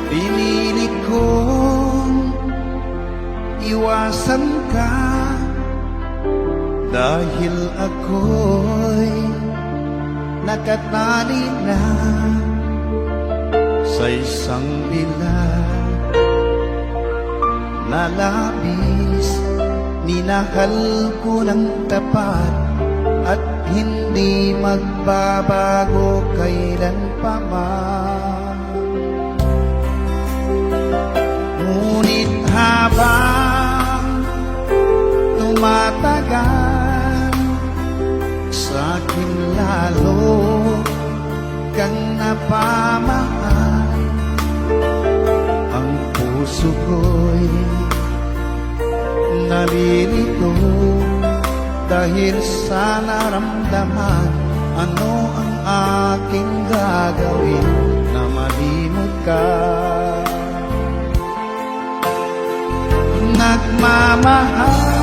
Pinili kong iwasan ka dahil ako'y nakatali na sa isang bilag na labis. Minahal ko ng tapat at hindi magbabago kailan pa man. Ngunit habang tumatagal, sa'kin lalo kang napamahal. Ang puso ko'y nalilito dahil sa naramdaman. Ano ang aking gagawin na malimot ka? Nagmamahal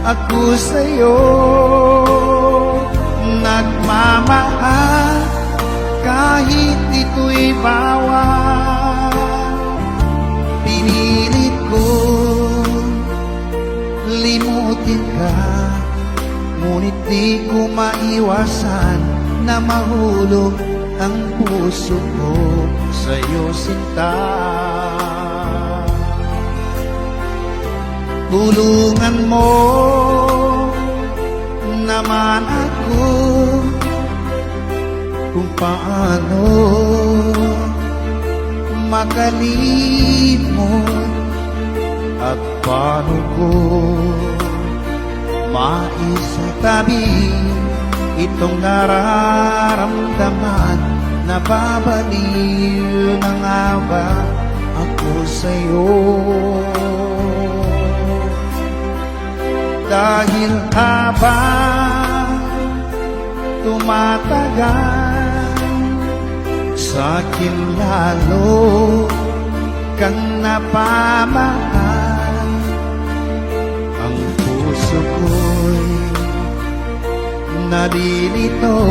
ako sa'yo, nagmamahal kahit ito'y bawal. Pinilit ko limutin ka, ngunit di ko maiwasan na mahulog ang puso ko sa'yo, sinta. Tulungan mo naman ako kung paano makalimot at paano ko maisatabi itong nararamdaman. Nababaliw na nga ba ako sa'yo? Dahil habang tumatagal, sa'kin lalo kang napamahal. Ang puso ko'y nalilito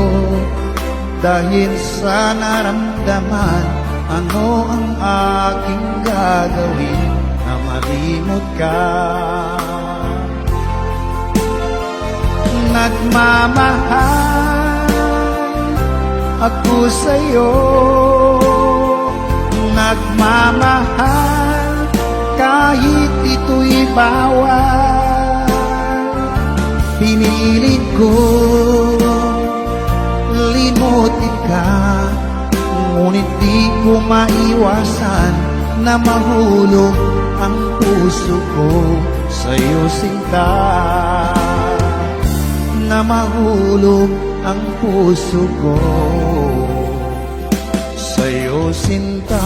dahil sa naramdaman. Ano ang aking gagawin na malimot ka? Nagmamahal ako sa'yo, nagmamahal kahit ito'y bawal. Pinilit ko limutin ka, ngunit di ko maiwasan na mahulog ang puso ko sa'yo, sinta. Na mahulog ang puso ko sa'yo, sinta.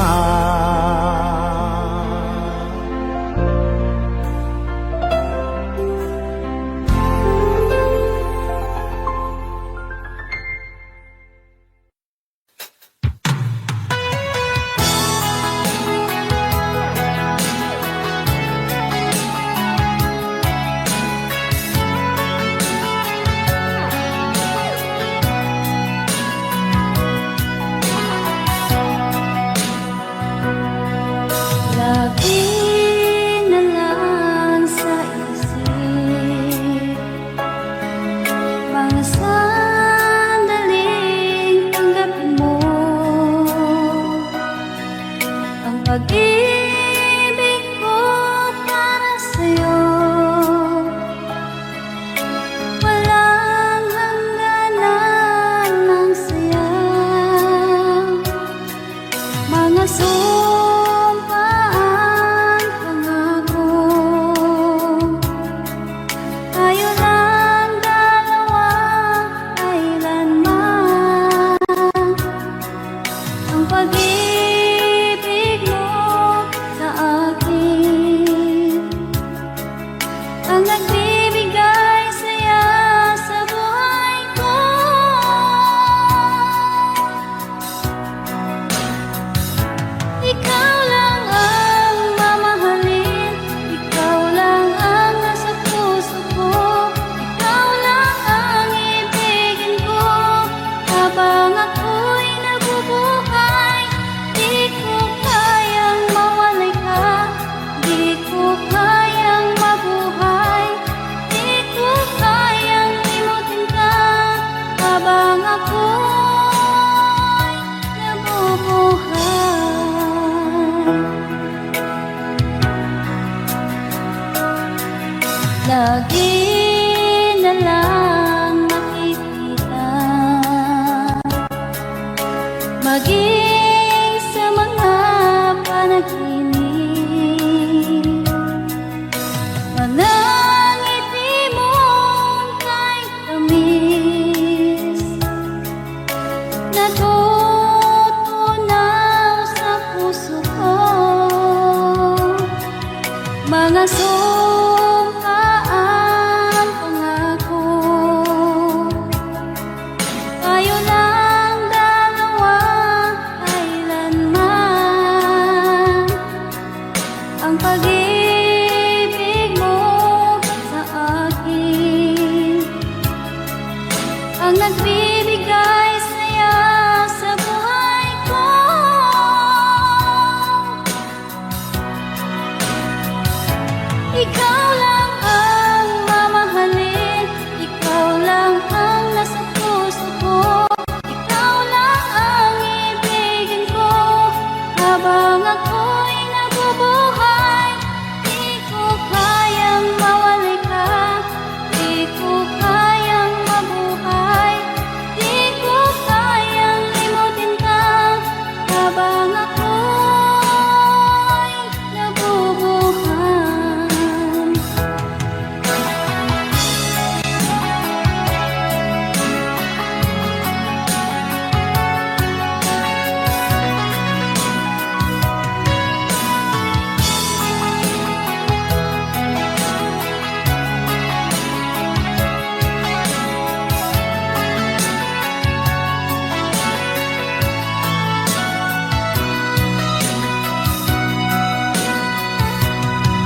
maging sa mga panaginip. Manangiti mong kay tamis, natutunaw sa puso ko. Mga sumpaan pangako, tayo lang dalawa kailanman. Ang pag-ibig mo sa akin ang nagbibigay saya sa buhay ko. Ikaw lang ang mamahalin, ikaw lang ang nasa puso ko. Ikaw lang ang ibigin ko habang ako'y nabubuhay. Di ko kayang mawalay ka, di ko kayang mabuhay, di ko kayang limutin ka habang ako'y nabubuhay.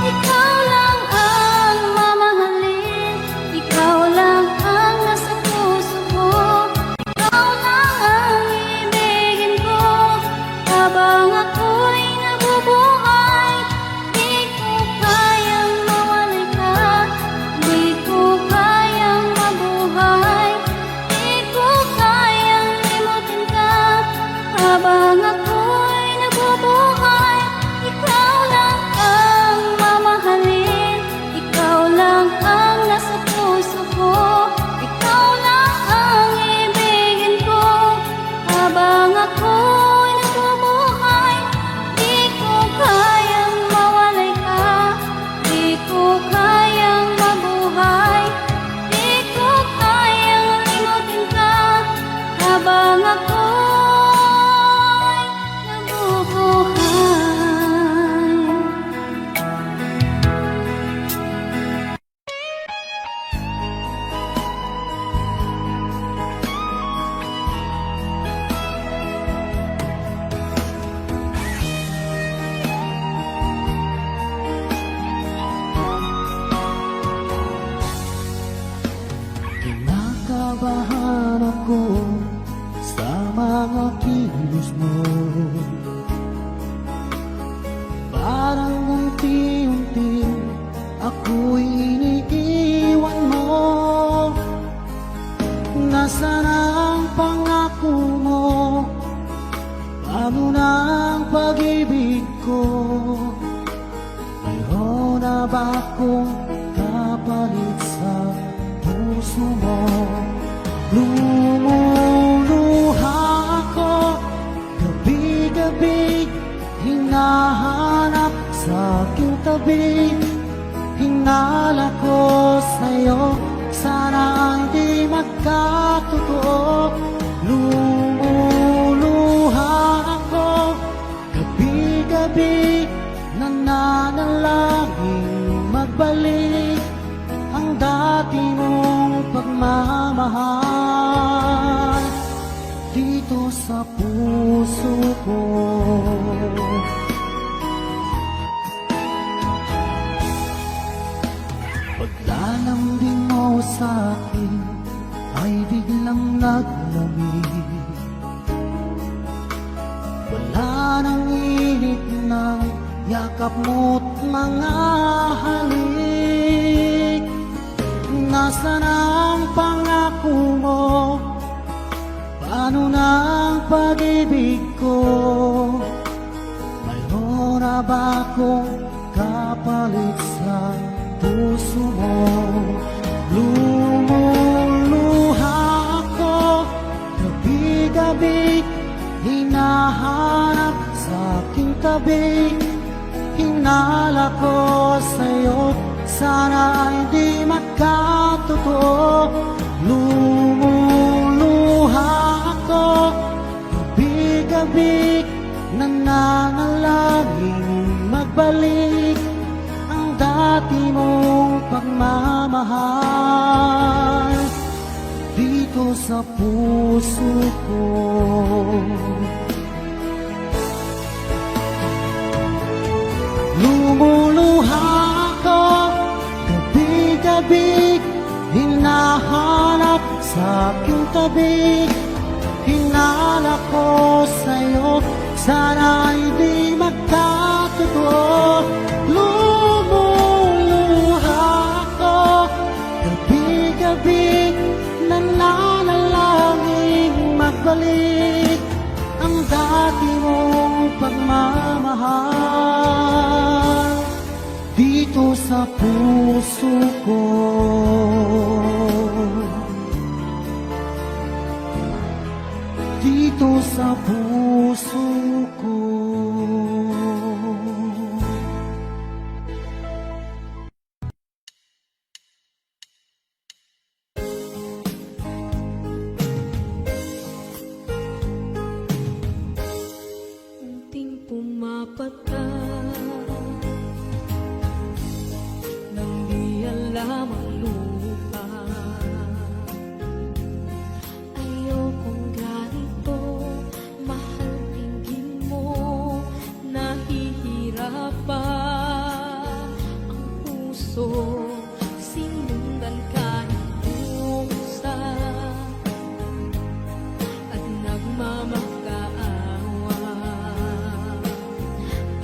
Ikaw lang ang mamahalin, ikaw lang ang nasa puso ko. Ikaw lang ang ibigin ko habang ako'y nabubuhay. Di ko kayang mawalay ka, di ko kayang mabuhay, di ko kayang limutin ka habang ako'y nabubuhay. Ikaw lang ang mamahalin, ikaw lang ang nasa puso ko. Ikaw lang ang ibigin ko habang ako'y nabubuhay. Di ko kayang mawalay ka, di ko kayang mabuhay, di ko kayang limutin ka habang ako'y nabubuhay. Kinakabahan ako sa mga kilos mo. Parang unti-unti ako'y iniiwan mo. Nasaan ang pangako mo? Paano na ang pag-ibig ko? Mayroon na ba akong kapalit sa puso mo? Lumuluha ako gabi-gabi, hinahanap sa aking tabi. Hinala ko sa'yo, sana hindi magkatotoo. Lumuluha ako gabi-gabi, nananalangin magbalik ang dati mong pagmamahal dito sa puso ko. Paglalambing mo sa akin ay biglang naglamig. Wala nang init ng yakap mo't mga halik. Nasaan ang pangako mo? Paano na ang pag-ibig ko? Mayroon na ba akong kapalit sa puso mo? Lumuluha ako gabi-gabi, gabi hinala ko sa'yo, sana ay di magkatotoo. Lumuluha ako gabi-gabi, nananalangin magbalik ang dati mong pagmamahal dito sa puso ko. Lumuluha ako gabi-gabi, hinahanap sa aking tabi, hinala ko sa'yo, sana ay di magkatotoo. Lumuluha ako gabi-gabi, nananalangin magbalik ang dati mong pagmamahal dito sa puso ko. Dito sa puso ko. Unting pumapata nang di alam ang lupa. Ayokong ganito, mahal tingin mo, nahihirapan ang puso, sinundan ka ng pusa at nagmamakaawa.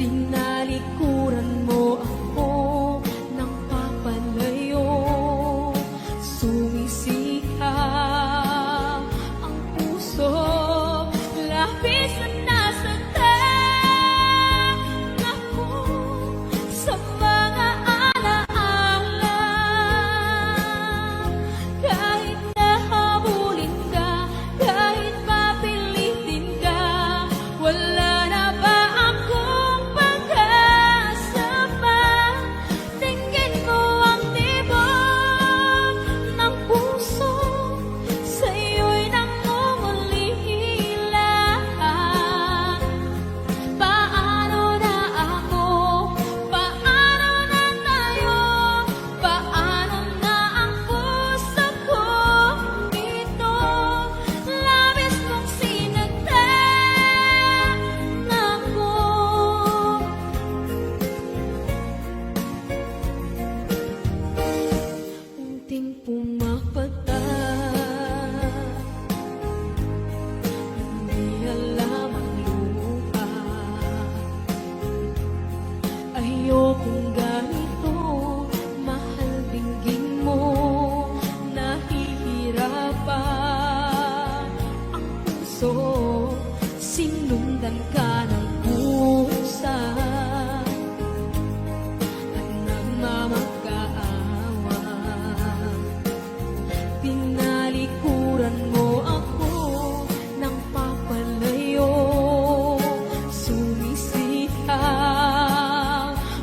Tinalikuran mo ako ng papalayo, sumisikap ang puso, labis na nasaktan ako sa mga alaala. Kahit nahabulin ka, kahit papilitin ka, wala na ba akong pag-asa pa? Tingin ko ang tibok ng puso, sa'yo'y nangungulila. Paano na ako? Paano na tayo? Paano na ang puso ko dito? Labis mong sinagtan ako. Unting pumapata, hindi alam ang lupa. Ayokong ganito, mahal dinggin mo, nahihirapan ang puso, sinundan ka ng pusa at nagmamakaawa. Tinalikuran mo ako ng papalayo, sumisikap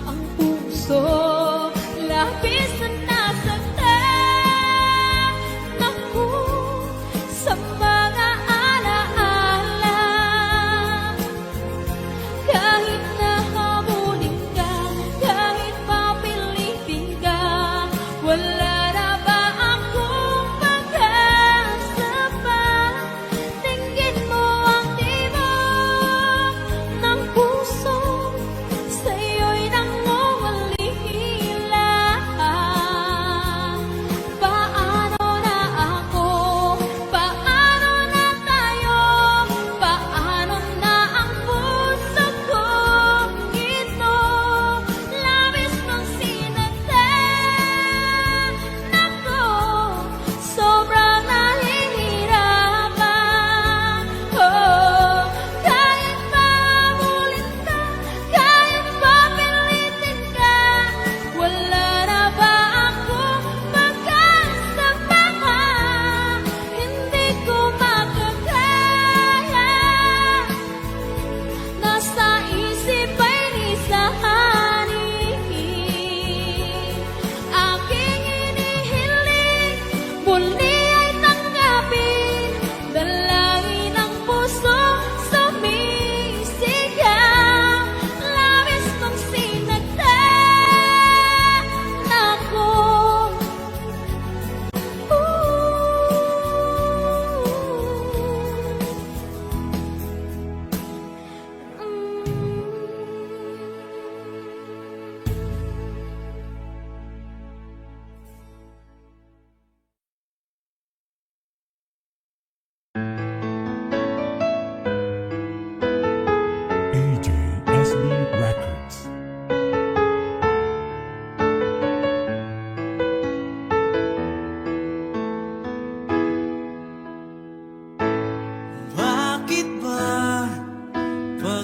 ang puso, labis na nasaktan ako sa mga alaala.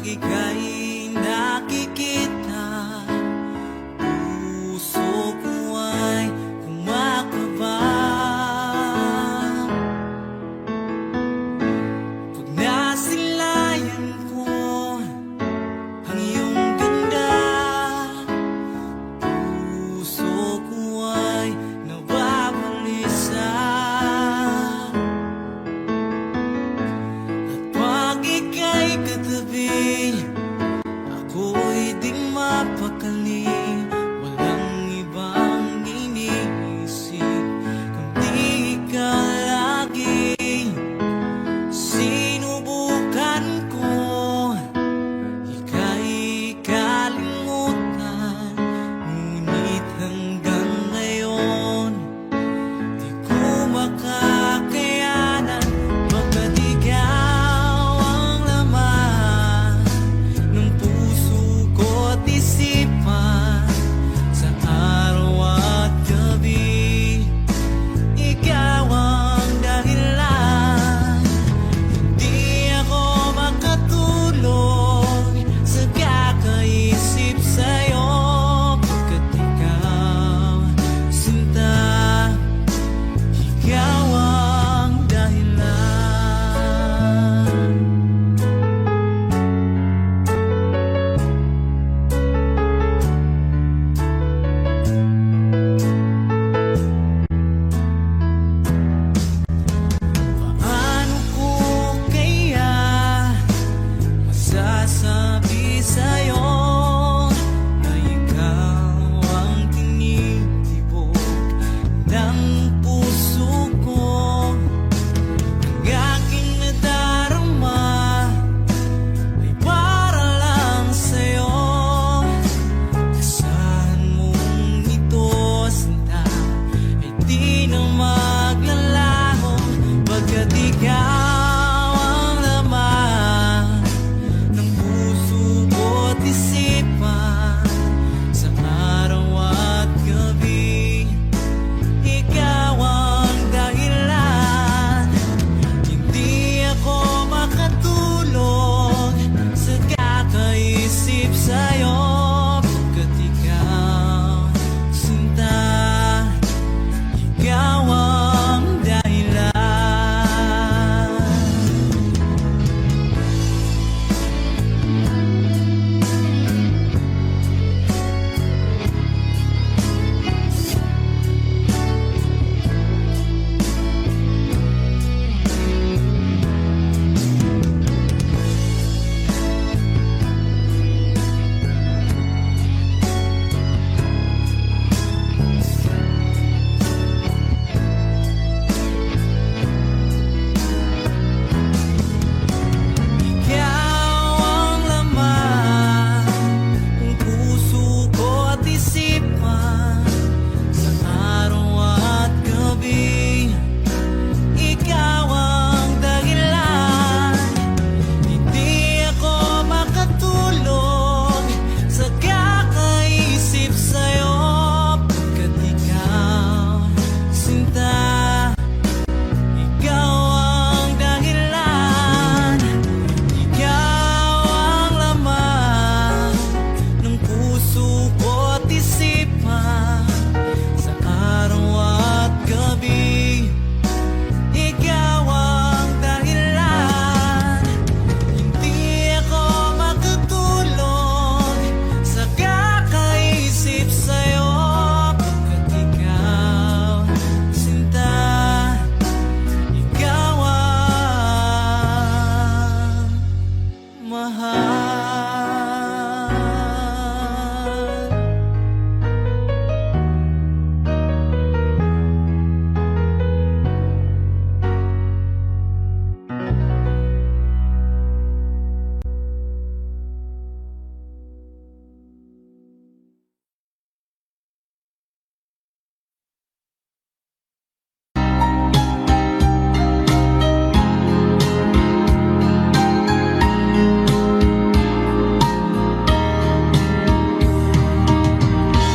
pag ika'y nakikita, puso ko ay kumakaba. Pag nasilayan ko ang iyong ganda, puso ko ay nababalisa. At pag ika'y katabi, ako'y di mapakali. Walang ibang iniisip kundi ikaw lagi. Sinubukan ko ika'y kalimutan, ngunit hanggang ngayon di ko makakayanan. Pagkat ikaw ang laman ng puso ko't isipan, sa araw at gabi ikaw ang dahilan. Di ako makatulog sa kakaisip sa'yo, pagkat ikaw, sinta, ikaw ang dahilan. Paano ko kaya masasabi sa'yo na ikaw ang tinitibok ng puso ko? Ang aking nadarama ay para lang sa'yo. Asahan mong ito, sinta, ay di na maglalaho, pagkat ikaw ang laman ng puso ko't isipan, sa araw at gabi ikaw ang dahilan. Hindi ako makatulog sa kakaisip sa'yo, pagkat ikaw, sinta, ikaw ang dahilan. Ikaw ang laman ng puso ko't isipan, sa araw at gabi ikaw ang dahilan. Hindi ako makatulog sa kakaisip sa'yo, pagkat ikaw, sinta, ikaw ang dahilan. Ikaw ang laman ng puso ko't isipan, sa araw at gabi ikaw ang dahilan. Hindi ako makatulog sa kakaisip sa'yo, pagkat ikaw, sinta, ikaw ang mahal.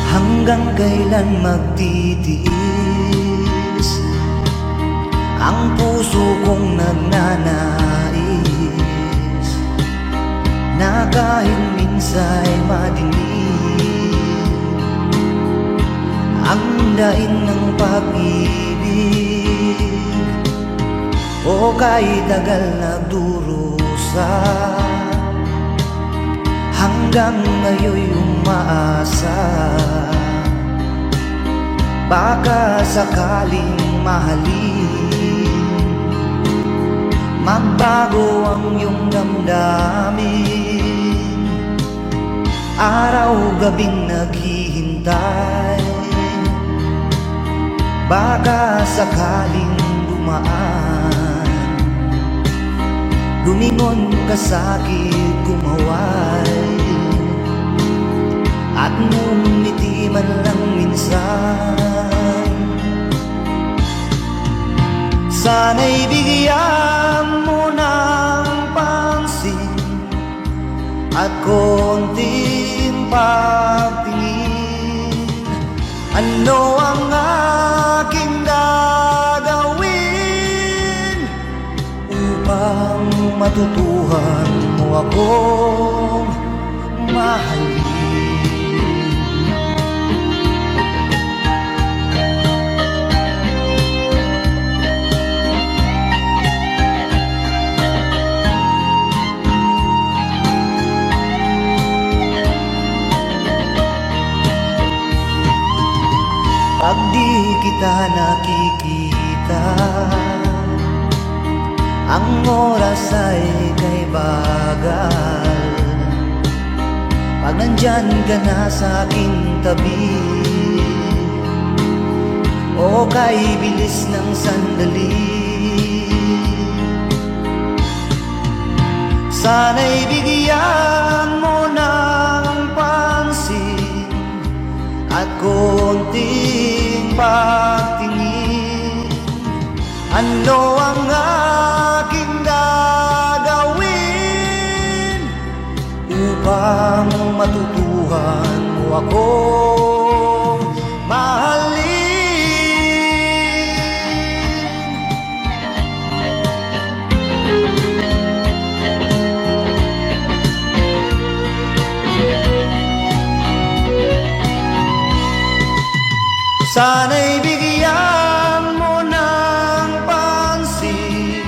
Hanggang kailan magtitiis ang puso kong nagnanais na kahit minsa'y madilim ang daing ng pag-ibig, o kahit tagal nagdurusa, hanggang ngayon'y umaasa. Baka sakaling mahalin, magbago ang iyong damdamin, araw-gabing naghihintay. Baka sakaling dumaan, lumingon ka sa'kin, kumaway, at ngumiti man lang minsan. Sana'y bigyan mo ng pansin at konting pagtingin. Ano ang aking gagawin upang matutuhan mo akong mahalin? Pag di kita nakikita, ang oras ay kay bagal. Pag nandyan ka na sa aking tabi, o kay bilis ng sandali, sana'y bigyan mo ng pansin at konting pagtingin. Ano ang aking gagawin upang matutuhan mo akong mahalin? Sana'y bigyan mo ng pansin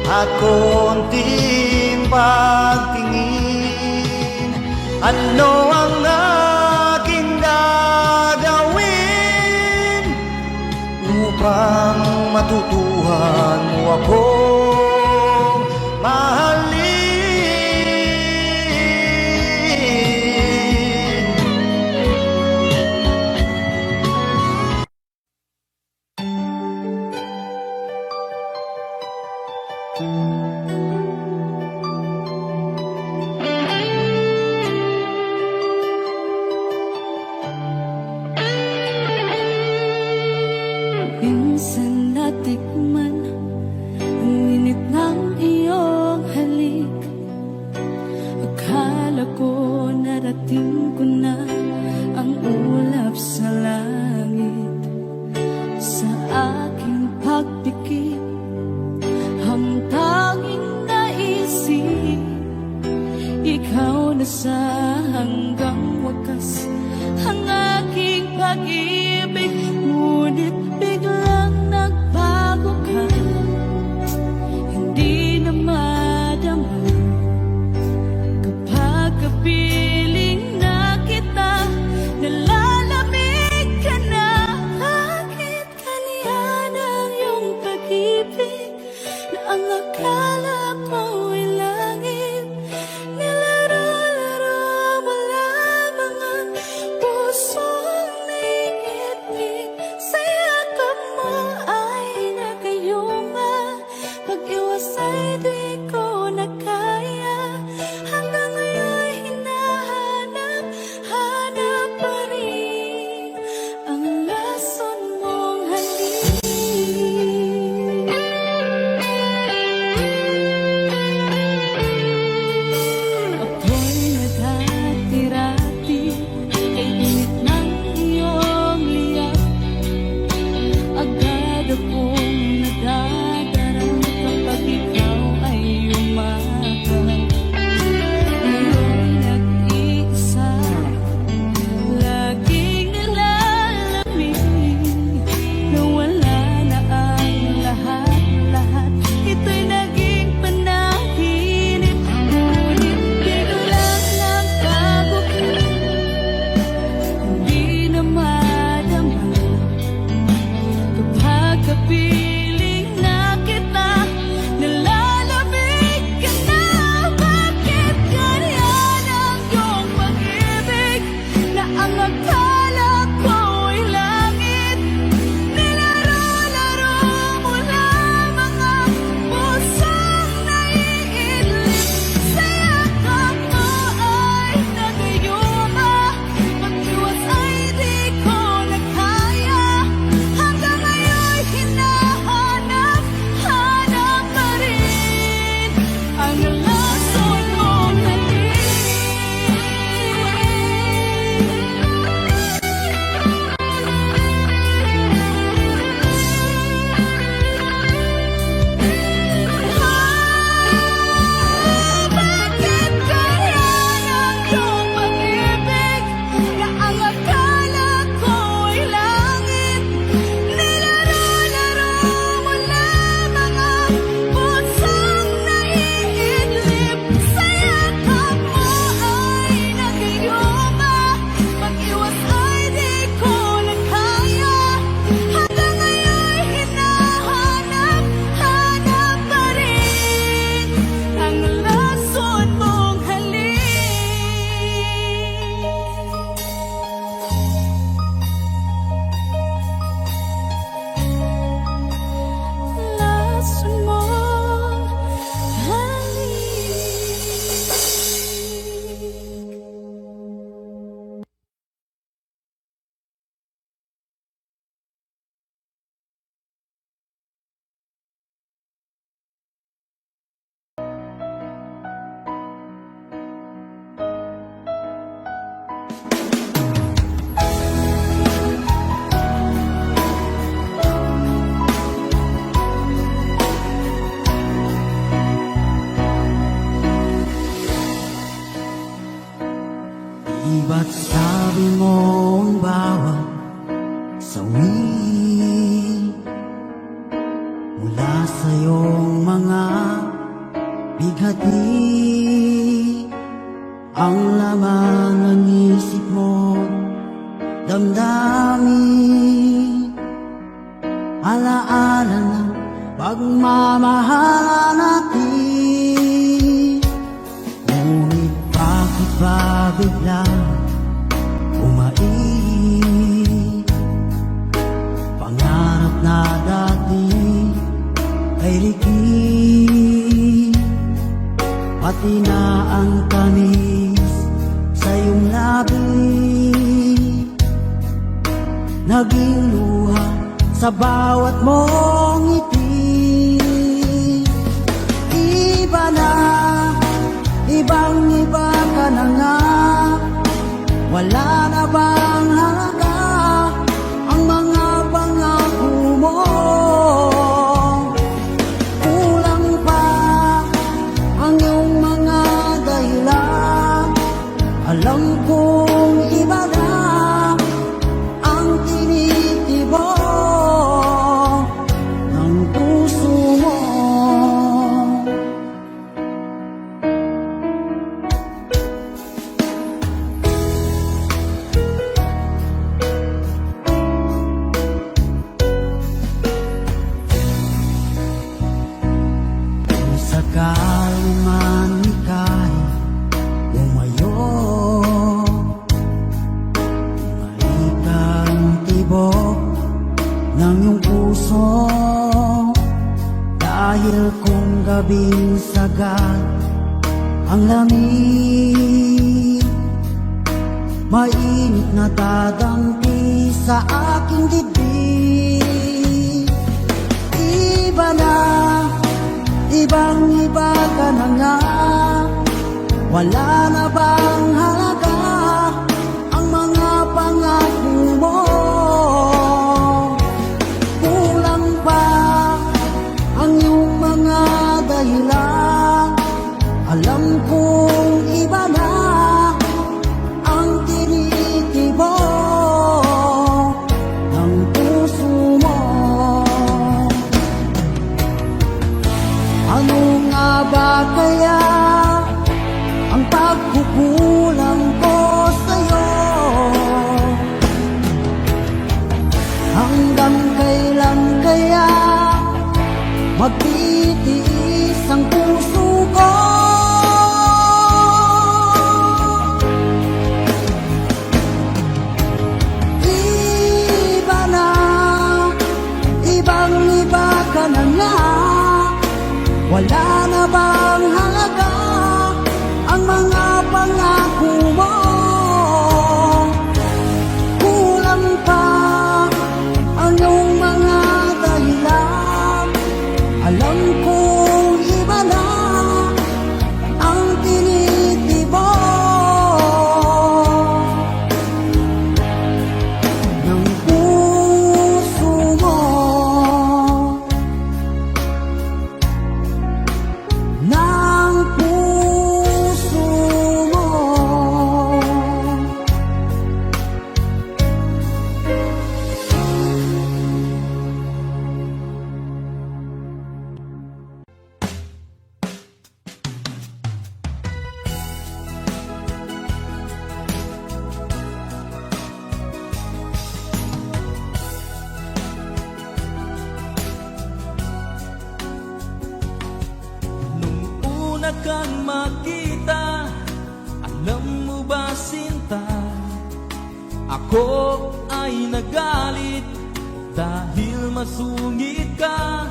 at konting pagtingin. Ano ang aking gagawin upang matutuhan mo akong mahalin? Minsan natikman ang init ng iyong halik. Akala ko narating ko na ang ulap sa langit. Sa aking pagpikit, ang tanging naisip, ikaw na sa hanggang wakas ang aking pag-ibig. Ngunit biglang nagbago ka, hindi na madama kapag kapiling na kita, nalalamig ka na. Bakit kaniyan ang iyong pag-ibig na ang akala ko ay langit? Nilaro-laro mo lamang ang pusong naiibig. Saya Di ba't sabi mo ang bawat sawi mula sa iyong mga bighati ang laman ng isip mo, damdamin, alaala ng pagmamahala natin. Ngunit bakit ba biglang umaib? Pangarap na dati ay likid, pati na ang tamis sa iyong labi, naging luha sa bawat mong ngiti. Iba na, ibang-iba ka na nga, wala na bang halaga ang mga pangako mo? Kulang pa ang iyong mga dahilan, alam kong iba na ang tinitibok ng puso mo. Kung sakali man ika'y umayo, malikang tibok ng iyong puso, dahil kung gabing sagad ang lamig, mainit na dadampi sa aking dibdib. Iba na, ibang-iba ka na nga, wala na bang halaga ang mga pangako mo? Kulang pa ang iyong mga dahilan, alam kong iba na ang tinitibok ng puso mo. Ano nga ba kaya ang pagkukulang ko sa'yo? Hanggang kailan kaya magtitiis ang puso ko? Iba na, ibang-iba ka na nga, wala na bang halaga ang mga pangako mo? Kulang pa ang iyong mga dahilan, alam kong iba na ang tinitibok ng puso mo. Ng puso mo. Nung una kang makita, alam mo ba sinta, ako ay nagalit dahil masungit ka.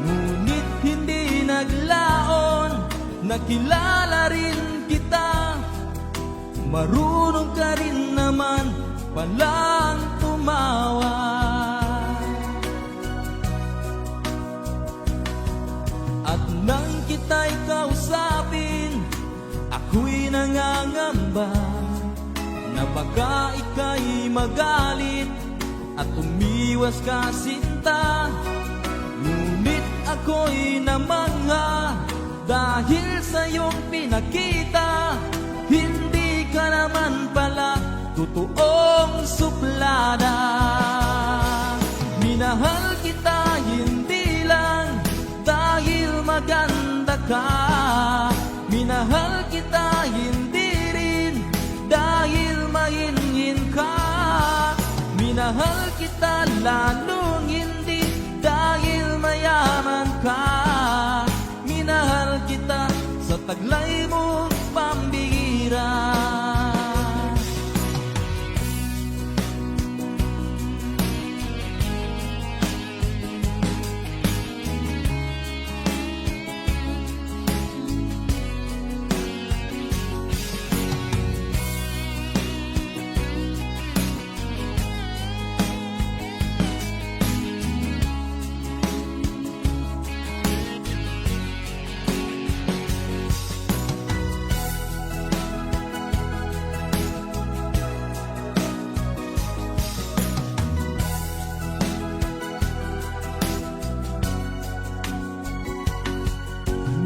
Ngunit hindi naglaon, nakilala rin kita, marunong ka rin naman palang tumawa. At nang kita'y kausapin, ako'y nangangamba na baka ika'y magalit at umiwas ka sinta. Ngunit ako'y namangha dahil sa iyong pinakita, hindi ka naman barkada. Minahal kita hindi lang dahil maganda ka. Minahal kita hindi rin dahil mahinhin ka. Minahal kita lalong hindi dahil mayaman ka. Minahal kita sa taglay mong pambihira.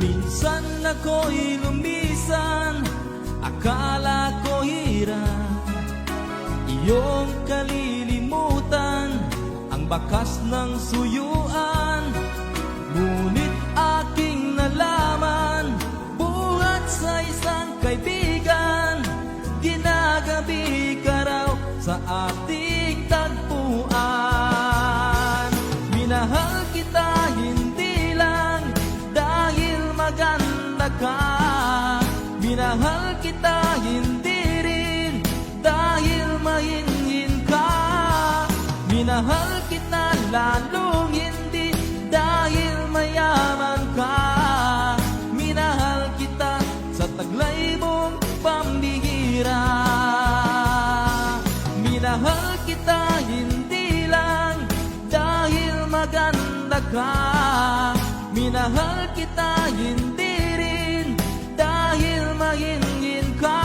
Minsan ako'y lumisan, akala ko hirap iyong kalilimutan ang bakas ng suyuan. Ngunit aking nalaman, buhat sa isang kaibigan, ginagabi ka raw sa ating tagpuan. Minahal kita hindi lang dahil maganda ka. Minahal kita hindi rin dahil mahinhin ka. Minahal kita lalong hindi dahil mayaman ka. Minahal kita sa taglay mong pambihira. Minahal kita hindi lang dahil maganda ka. Minahal kita hindi rin dahil mahinhin ka.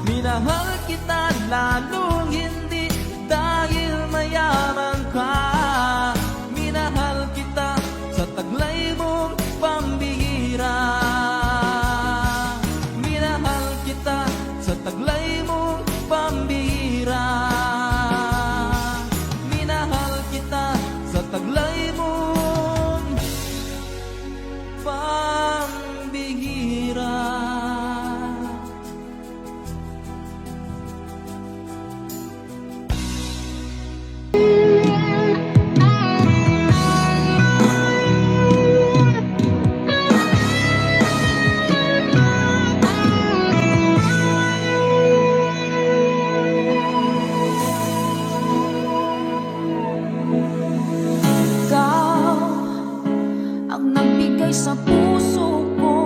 Minahal kita lalong hindi dahil mayaman ka. Minahal kita sa taglay mong pambihira. Minahal kita sa taglay mong pambihira. Minahal kita sa taglay mong pambihira. Ikaw ang nagbigay sa puso ko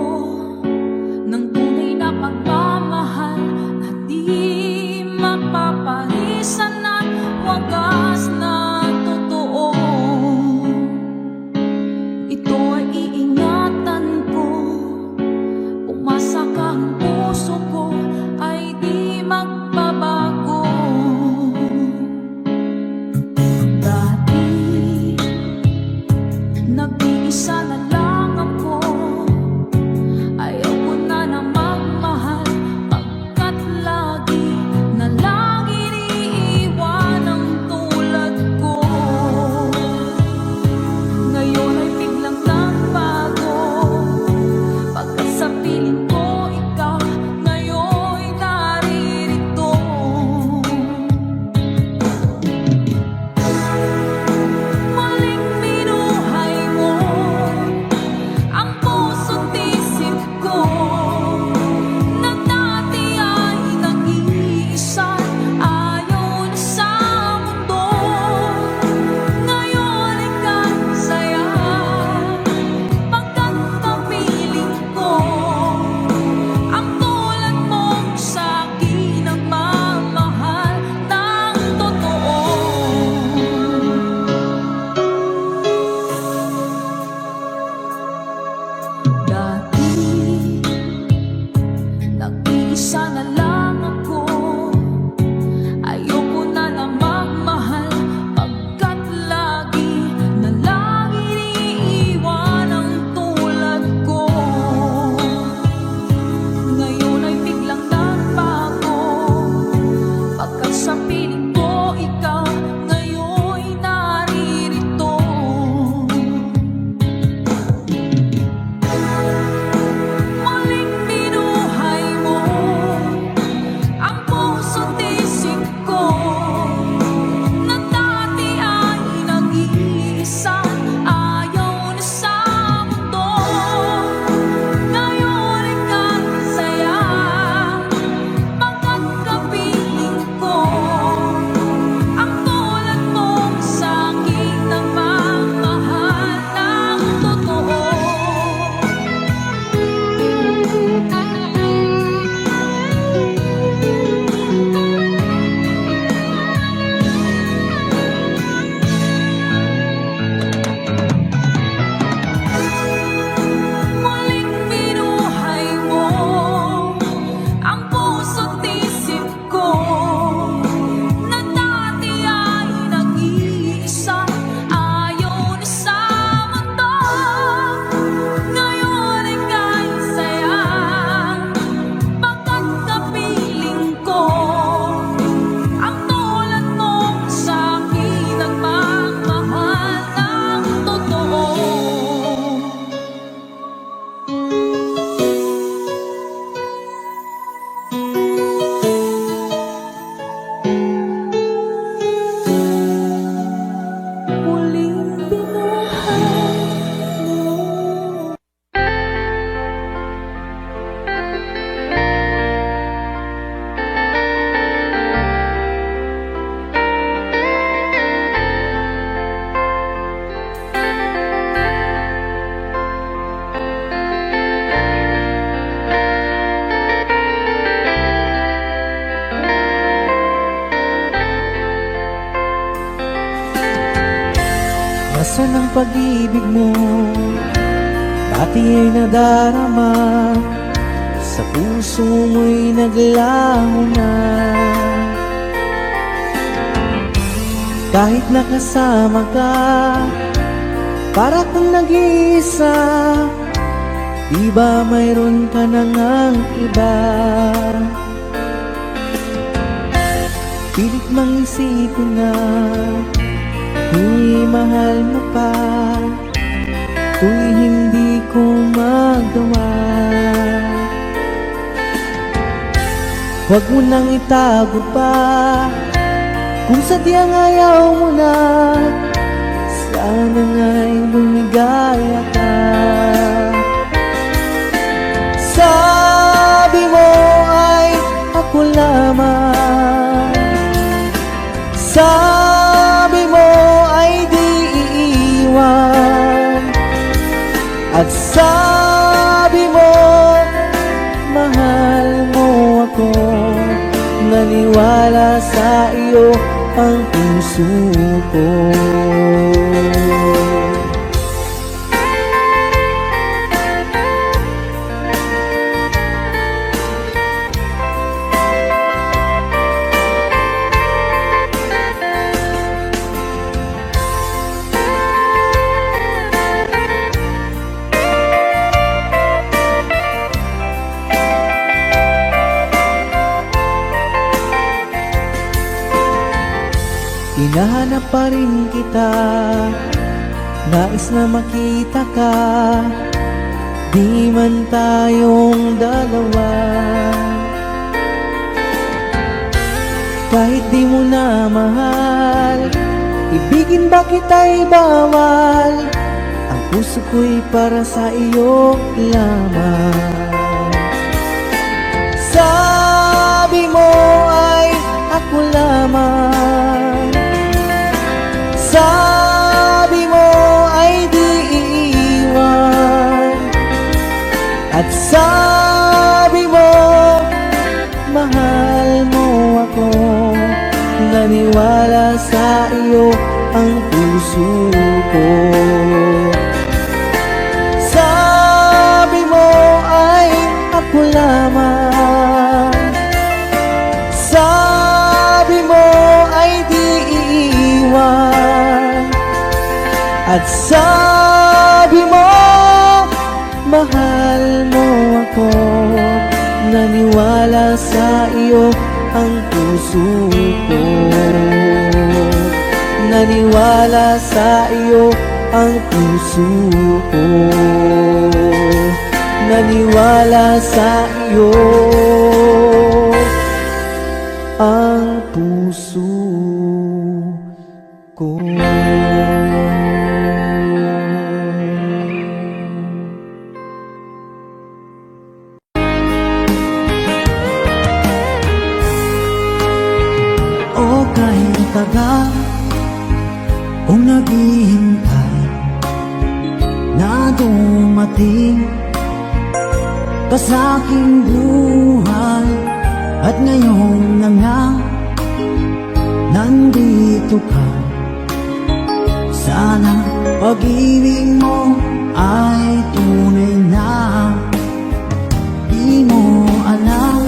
ng tunay na pagmamahal na di mapapalisan at wagas na totoo. Ito ay iingatan ko, umasa ka ang puso ko ay di magbabago. Dati nag-iisa na lang ako, ayaw ko na na magmahal pagkat lagi na lang iniiwan ang tulad ko. Ngayon ay biglang nagbago, pagkat sa piling ko ikaw ngayon pag-ibig mo dati ay nadarama, sa puso mo'y naglaho na. Kahit nakasama ka, para kang nag-iisa, di ba mayroon ka na ngang iba? Pilit mang isipin na di mahal mo pa, tuwing hindi ko magawa. Huwag mo nang itago pa, kung sadyang ayaw mo na, sana nga'y lumigaya ka. Sabi mo ay ako lamang, sabi mo ay di iiwan, at sabi mo mahal mo ako. Naniwala sa iyo ang puso ko. Hinahanap pa rin kita, nais na makita ka, di man tayong dalawa. Kahit di mo na mahal, ibigin ba kita'y bawal, ang puso ko'y para sa iyo lamang. Sabi mo ay ako lamang, sabi mo ay di iiwan, at sabi mo mahal mo ako. Naniwala sa iyo ang puso ko. Sabi mo ay ako lamang, sabi mo ay di iiwan, at sabi mo mahal mo ako. Naniwala sa iyo ang puso ko. Naniwala sa iyo ang puso ko. Naniwala sa iyo ang puso ko. O kahit tagal kung naghihintay na dumating ka sa aking buhay, at ngayon na nga nandito ka. Sana pag-ibig mo ay tunay na. Di mo alam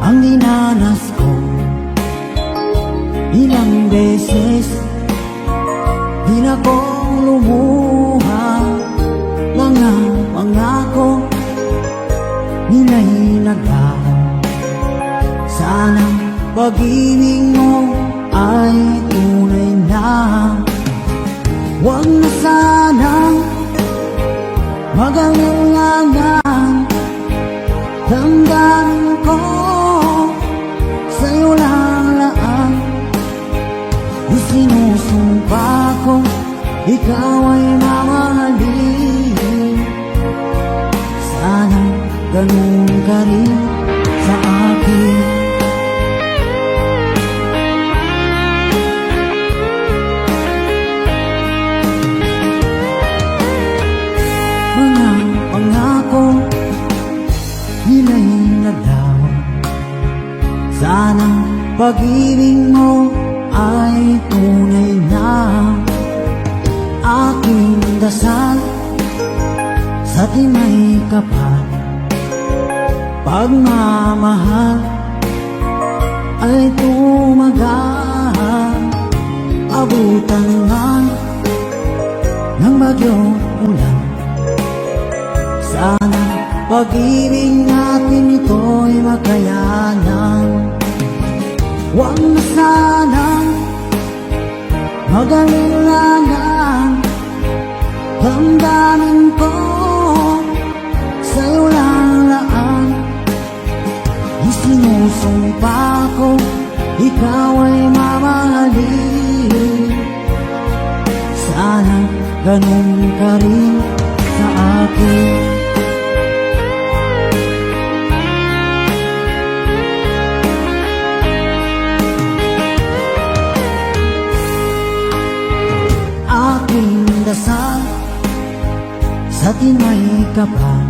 ang dinanas ko, ilang beses di na ko lumuha. Mga pangako nila'y naglaho. Sana pag-ibig mo ay tunay na. Huwag na sanang mag-alangan, damdamin ko sa'yo lang. Isinusumpa ko ikaw ay mamahalin. Sana ganun ka rin sa akin. Mga pangako nila'y naglaho. Sana pag-ibig mo ay tunay na. Aking dasal sa di may kapal, pagmamahal ay tumagal. Abutan man ng bagyong ulan, sana pag-ibig natin ito'y makayanan. Huwag na sanang mag-alilangan, damdamin ko sa'yo lang laan. Isinusumpa ko, ikaw ay mamahalin. Sana ganun ka rin sa akin. Aking dasal sa di may kapal,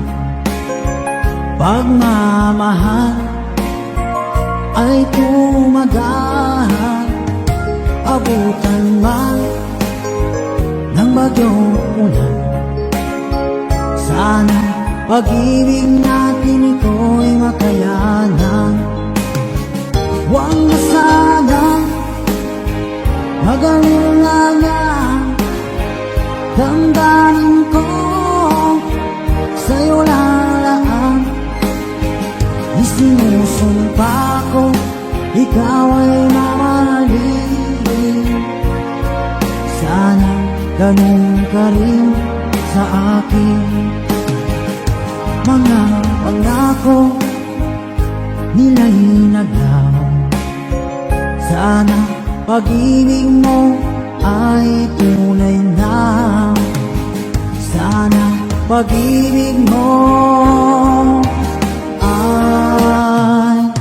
pagmamahal ay tumagal. Abutan man ng bagyong ulan, sana pag-ibig natin ito'y makayanan. Huwag na sanang mag-alilangan, damdamin ko sa'yo lalaan. Isinusumpa ko, ikaw ay mamahalin. Sana ganun ka rin sa akin. Mga pangako nila'y naglaw, sana pag-ibig mo ay tunay na. Sana pag-ibig mo ay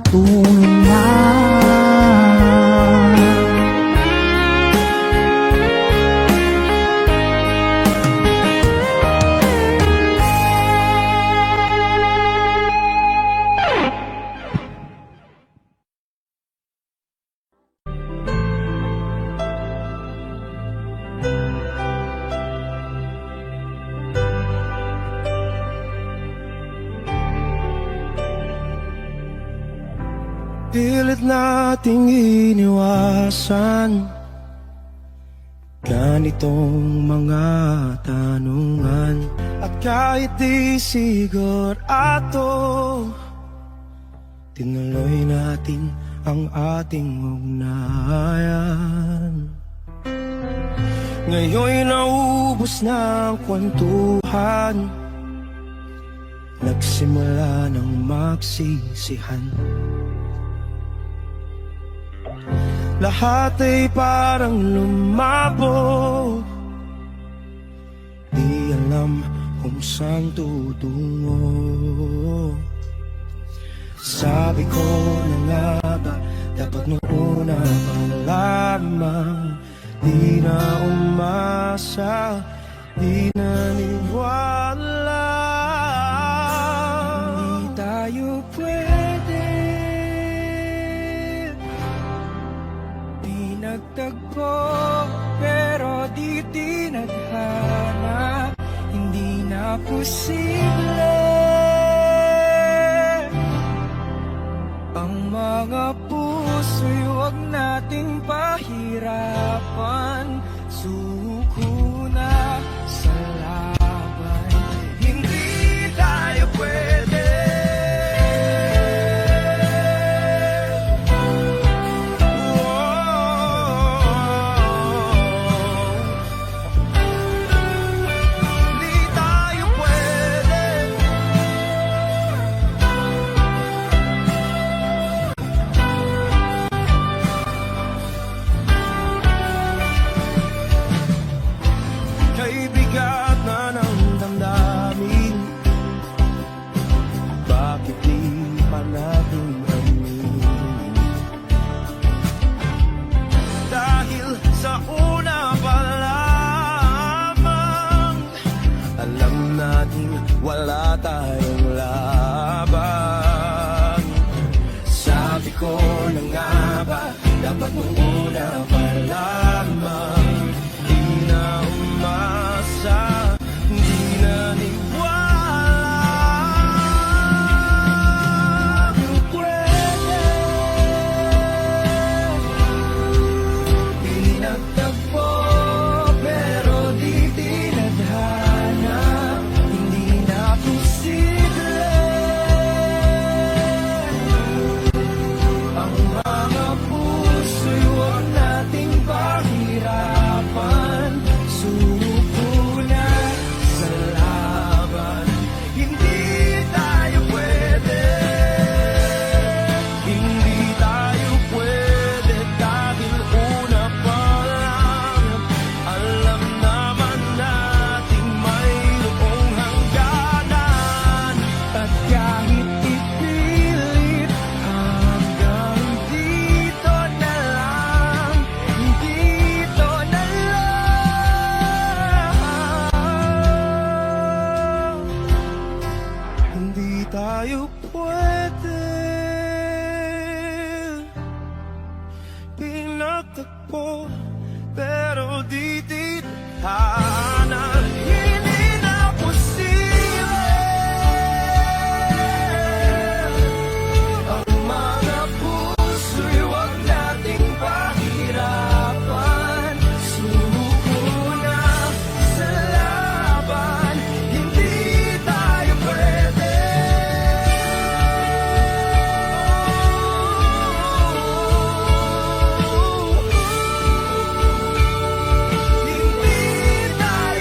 tunay na. Pilit nating iniwasan ganitong mga tanungan. At kahit di sigurado, tinuloy natin ang ating ugnayan. Ngayon'y naubos na ang kwentuhan, nagsimula ng magsisihan. Lahat ay parang lumabo, di alam kung saan tutungo. Sabi ko na nga ba, dapat nung una pa lamang, di na umasa, di naniwala. Hindi tayo pwede, di nagtagpo, pero di tinadhana. Hindi na posible ang mga puso'y huwag nating pahirapan. Suko na sa laban, hindi tayo pwede. Hindi tayo pwede. tú puedes. Pinagtagpo, pero di tithanan. Hindi na posible ang mga puso'y wag nating pahirapan. Sumuko na sa laban, hindi tayo pwede. Hindi tayo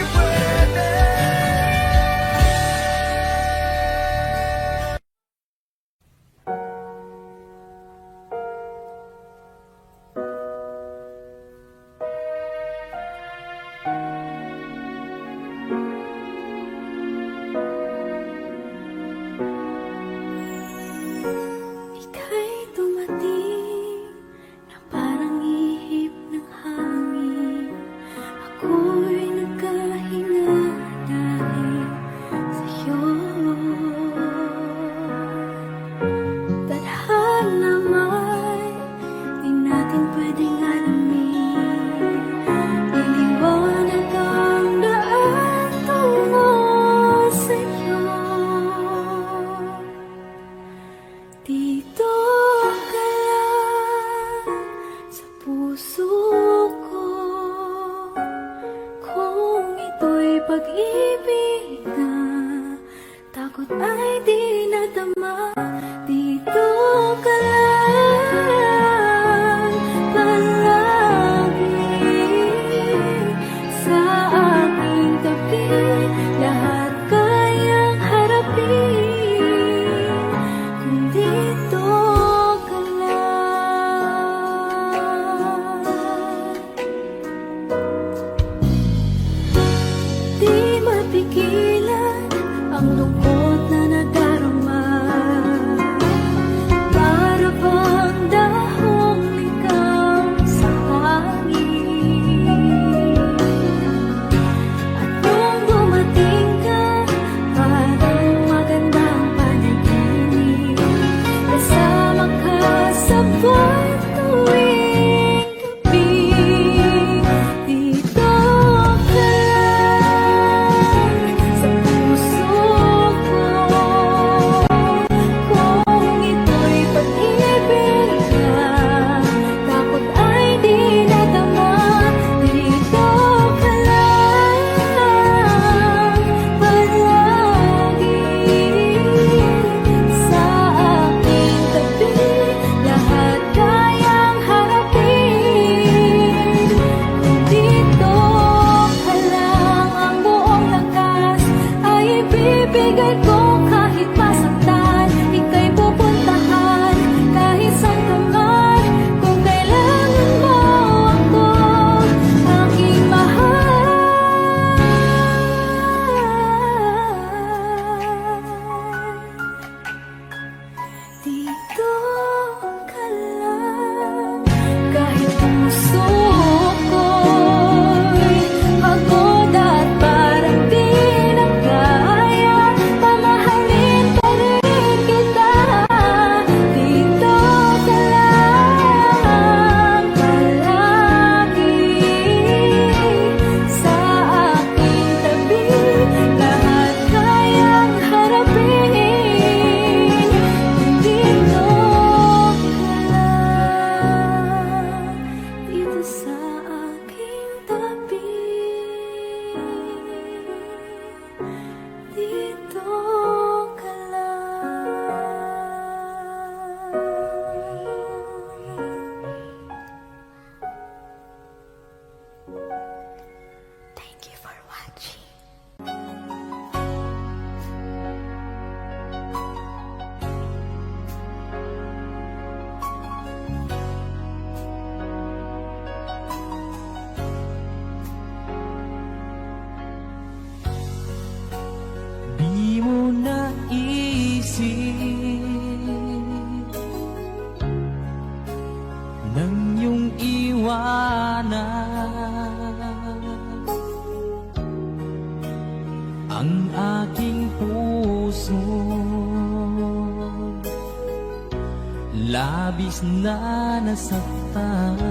labis na nasaktan.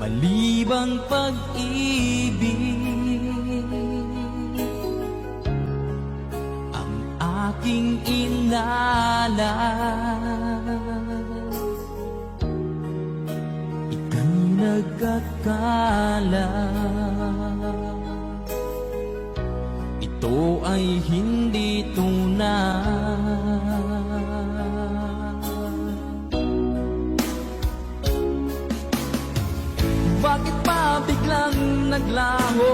Malibang pag-ibig ang aking inalas. Ika'y nagkakala, ito ay hindi tunay. Bakit pa biglang naglaho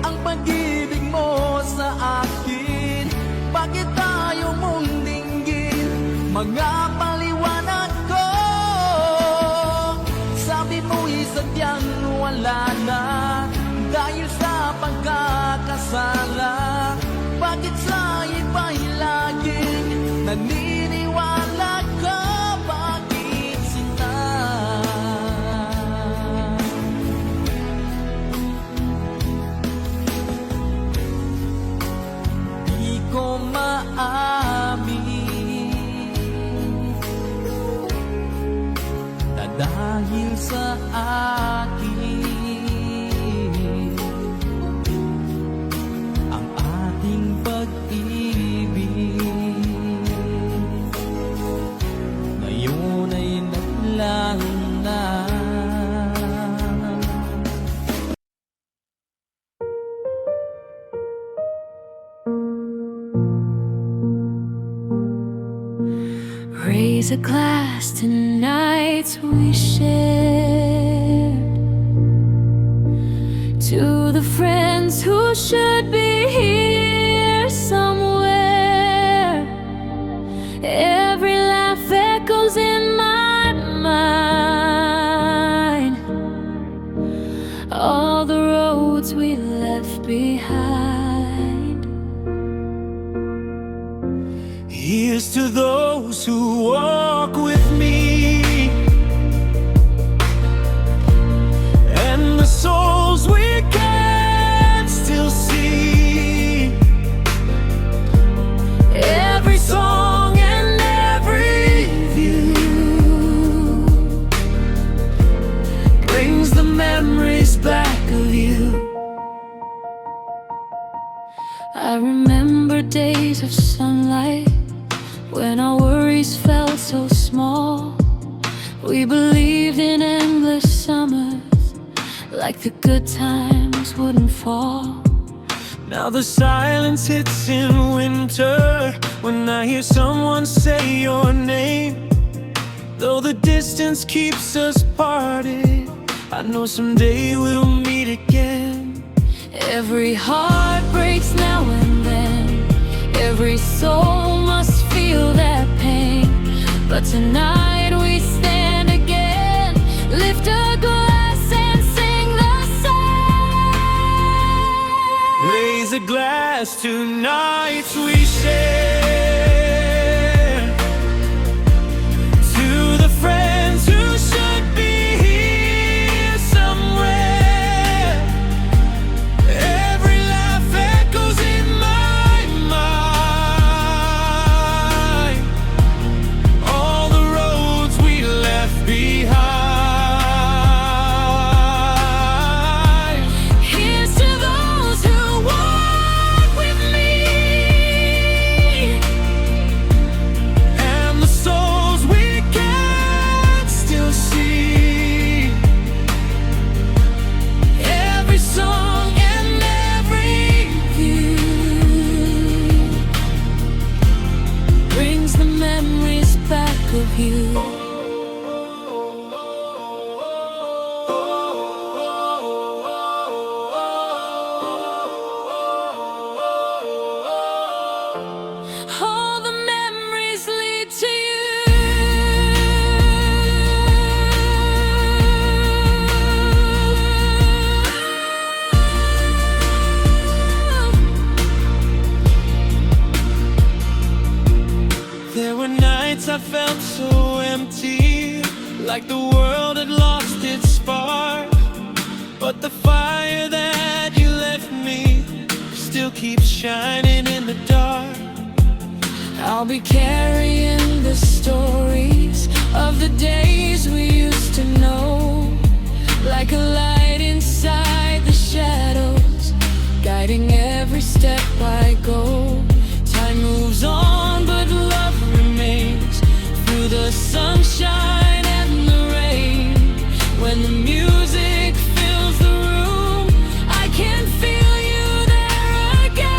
ang pag-ibig mo sa akin? Bakit tayo mong dinggin mga paliwanag ko? Sabi mo'y sadyang wala na dahil sa pagkakasala. Bakit sa iba'y laging naniniwala ka? Bakit sinta? Di ko maamin na dahil sa akin ang ating pag-ibig ngayon ay naglaho na. Raise a glass to nights we shared, to the friends who should be here somewhere. Every laugh echoes in my mind, all the roads we left behind. Here's to those who walk with me, and the souls we can still see. Every song and every view Brings the memories back of you. I remember days of sunlight when our worries felt so small. We believed in endless summers, like the good times wouldn't fall. Now the silence hits in winter when I hear someone say your name. Though the distance keeps us parted, I know someday we'll meet again. Every heart breaks now and then, every soul must feel that pain. But tonight we stand again, lift a glass and sing the song. Raise a glass to nights we share, to the friends who should be here somewhere. Every laugh echoes in my mind, all the roads we left behind. Here's to those who walk with me, And the souls we can still see. every song and every view brings the memories back of you. All the memories lead to you. There were nights I felt so empty, like the world had lost its spark. But the fire that you left me still keeps shining in the dark. I'll be carrying the stories of the days we used to know, like a light inside the shadows, guiding every step I go. Time moves on, but love remains through the sunshine and the rain. When the music fills the room, I can feel you there again.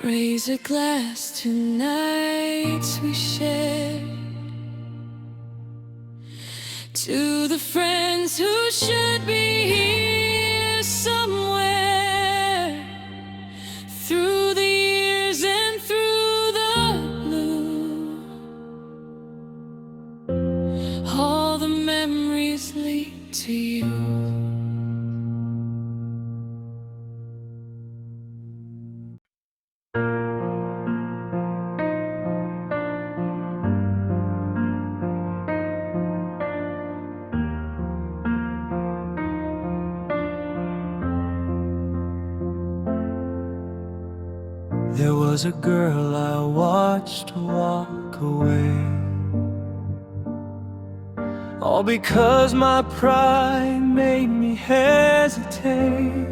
Raise a glass to nights we shared, to the friends who should be here somewhere, through the years and through the blue. All the memories lead to you. There was a girl I watched walk away, all because my pride made me hesitate.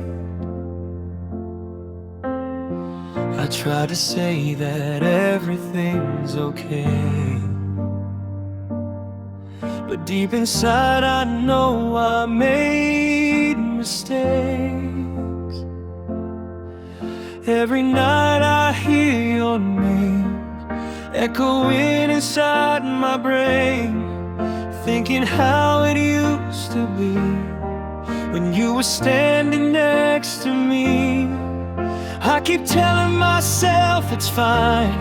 I tried to say that everything's okay, but deep inside I know I made mistakes. Every night I hear your name echoing inside my brain, thinking how it used to be when you were standing next to me. I keep telling myself it's fine,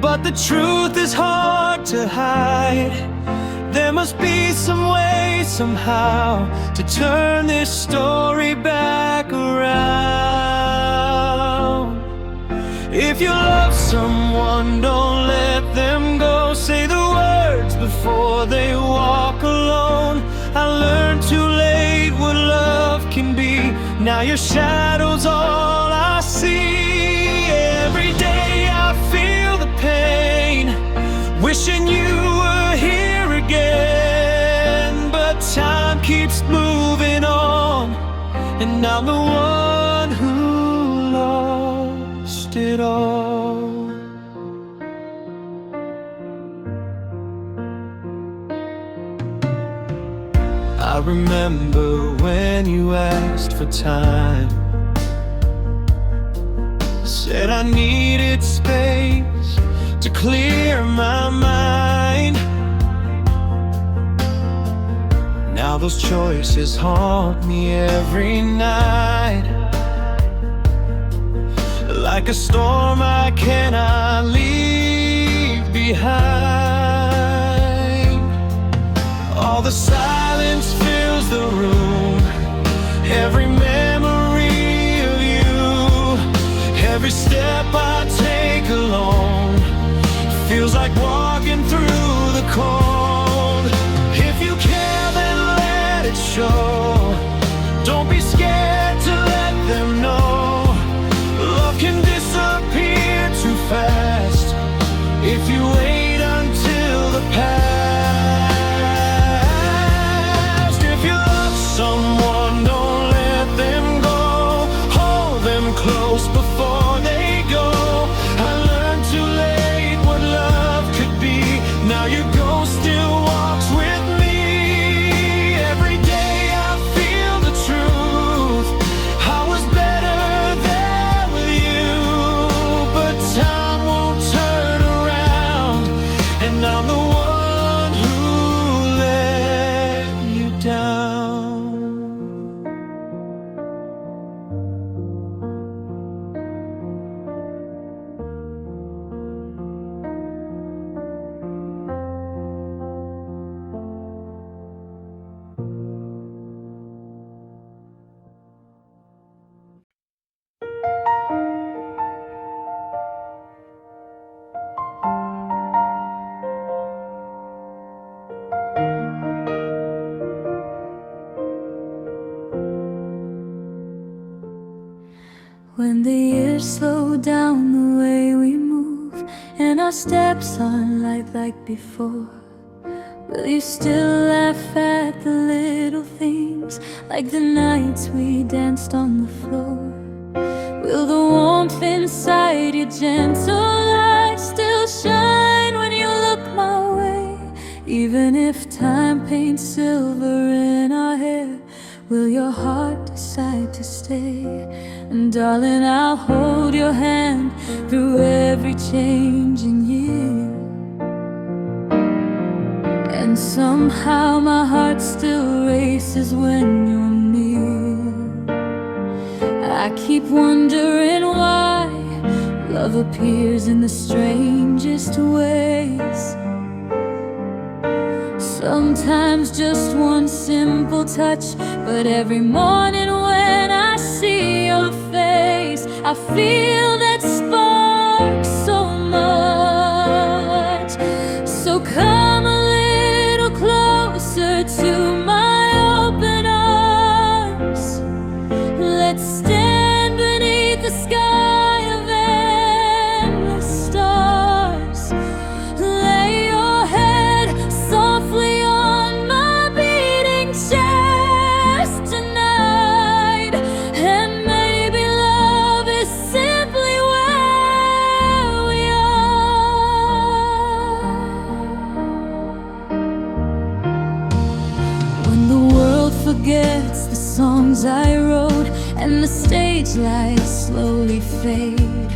but the truth is hard to hide. There must be some way, somehow, to turn this story back around. If you love someone, don't let them go. Say the words before they walk alone. I learned too late what love can be. Now your shadow's all I see. Every day I feel the pain, wishing you were here again. But time keeps moving on, and I'm the one who lost it all. I remember when you asked for time, said I needed space to clear my mind. Now those choices haunt me every night, like a storm I cannot leave behind. All the silence fills the room, every memory of you, every step I take alone feels like walking through the cold. If you care, then let it show. Don't be scared to let them know. Love can disappear too fast if you wait until the past. If you love someone, don't let them go. Hold them close before they go. I learned too late what love could be. Now your ghost still walks with me. Every day I feel the truth. When the years slow down the way we move and our steps aren't light like before, will you still laugh at the little things, like the nights we danced on the floor? Will the warmth inside your gentle light still shine when you look my way? Even if time paints silver in our hair, will your heart decide to stay? And darling, I'll hold your hand through every changing year. And somehow my heart still races when you're near. I keep wondering why love appears in the strangest ways. Sometimes just one simple touch, but every morning when I see your face, I feel that spark so much. So come a little closer to my open arms. Let's stand beneath the sky of endless stars. Lay your head softly on my beating chest tonight, and maybe love is simply where we are. When the world forgets the songs I wrote and the stage lights slowly fade,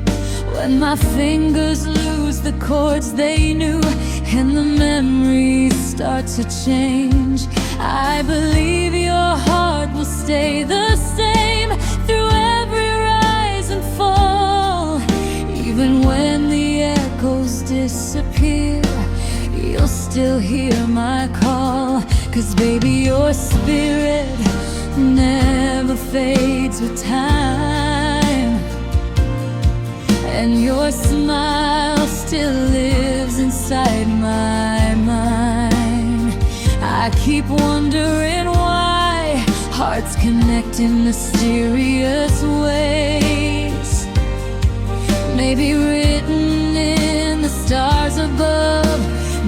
when my fingers lose the chords they knew and the memories start to change, I believe your heart will stay the same through every rise and fall. Even when the echoes disappear, you'll still hear my call. 'Cause baby, your spirit never fades with time, and your smile still lives inside my mind. I keep wondering why hearts connect in mysterious ways, maybe written in the stars above.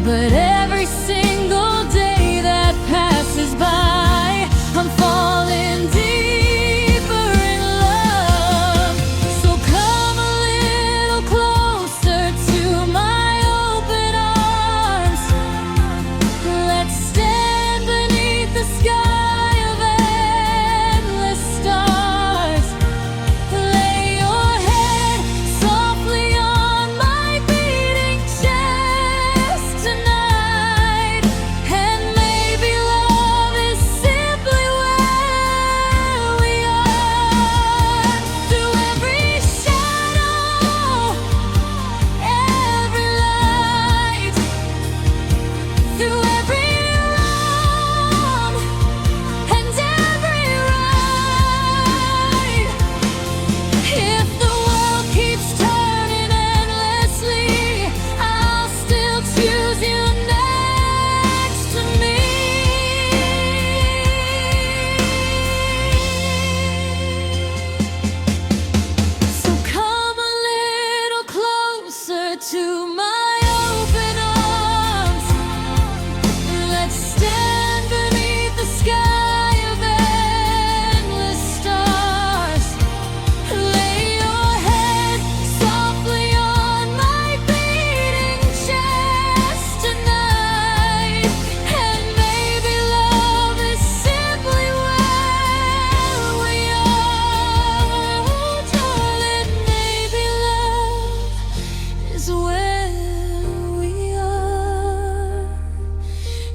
But every single day that passes by, I'm falling deeper in love. So come a little closer to my open arms. Let's stand beneath the sky of endless stars. Lay your head softly on my beating chest tonight, and maybe love is simply where we are. Through every shadow, every light, through every wrong and every right. If the world keeps turning endlessly, I'll still choose you next to me. So come a little closer to my open arms. Let's stand beneath the sky of endless stars. Lay your head softly on my beating chest tonight, and maybe love is simply where we are. Oh, darling, maybe love is where we are.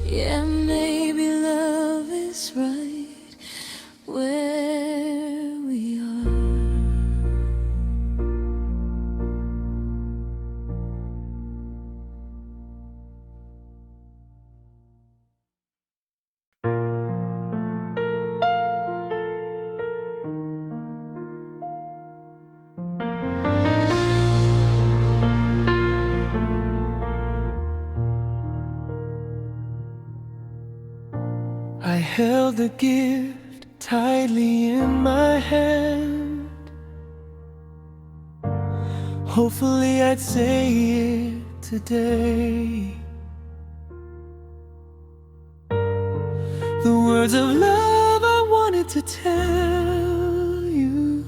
Yeah, maybe love is right where we are. I held the gift tightly in my hand, hopefully I'd say it today. The words of love I wanted to tell you.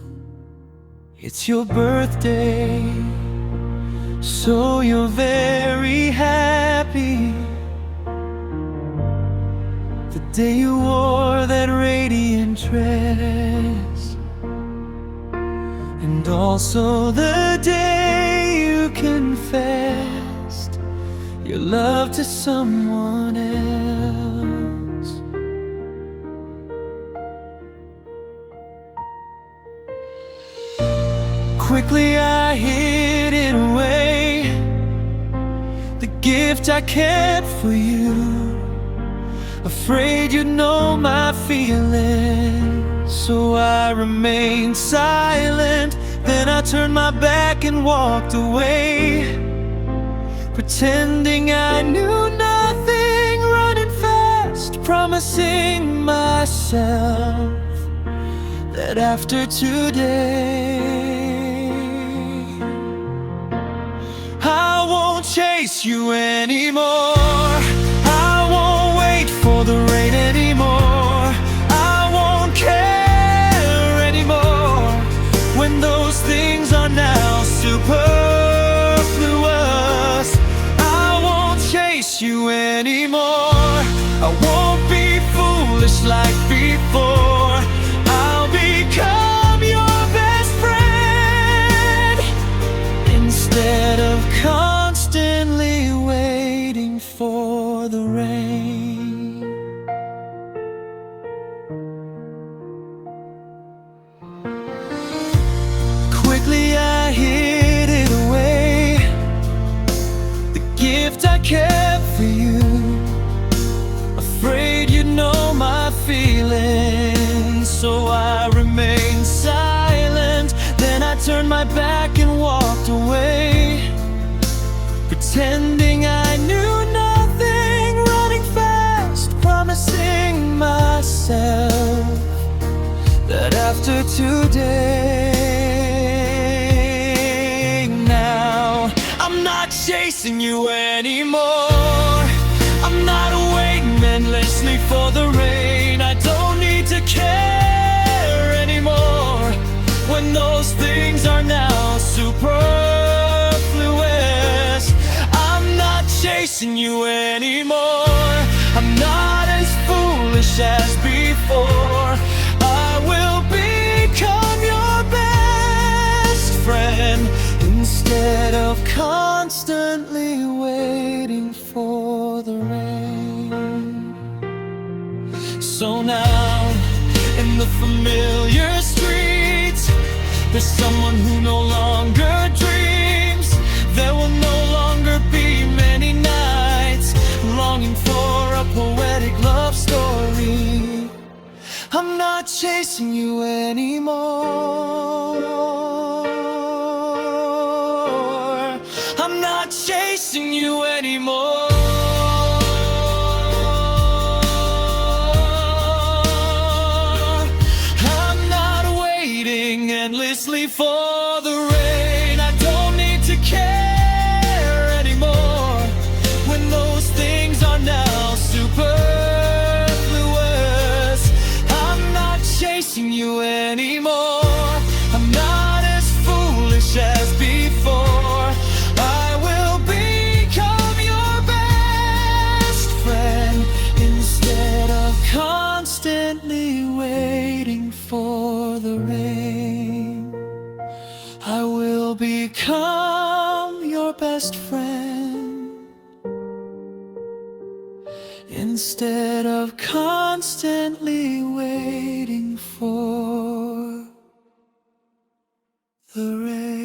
It's your birthday, so you're very happy. The day you wore that radiant dress, and also the day you confessed your love to someone else. Quickly I hid it away, the gift I kept for you, afraid you'd know my feelings. So I remained silent, then I turned my back and walked away, pretending I knew nothing, running fast, promising myself that after today I won't chase you anymore. I won't wait for the rain anymore. I won't care anymore when those things are now superfluous. I won't chase you anymore. I won't be foolish like before. I'll become your best friend instead of constantly waiting for the rain. Quickly I hid it away, the gift I kept for you, afraid you'd know my feelings. So I remained silent, then I turned my back and walked away, pretending I knew nothing, running fast, promising myself that after today, now I'm not chasing you anymore. I'm not waiting endlessly for the rain. I don't need to care anymore when those things are now superfluous. I'm not chasing you anymore. I'm not as foolish as before. I will become your best friend instead of constantly waiting for the rain. So now, in the familiar streets, there's someone who no longer dreams. There will no longer be many nights longing for a poetic love story. I'm not chasing you anymore. I'm not chasing you anymore. I'm not waiting endlessly for the rain. I don't need to care anymore when those things are now superfluous. I'm not chasing you anymore. I'm not as foolish as before. I will become your best friend instead of constantly waiting for the rain. I will become your best friend instead of constantly waiting for the rain.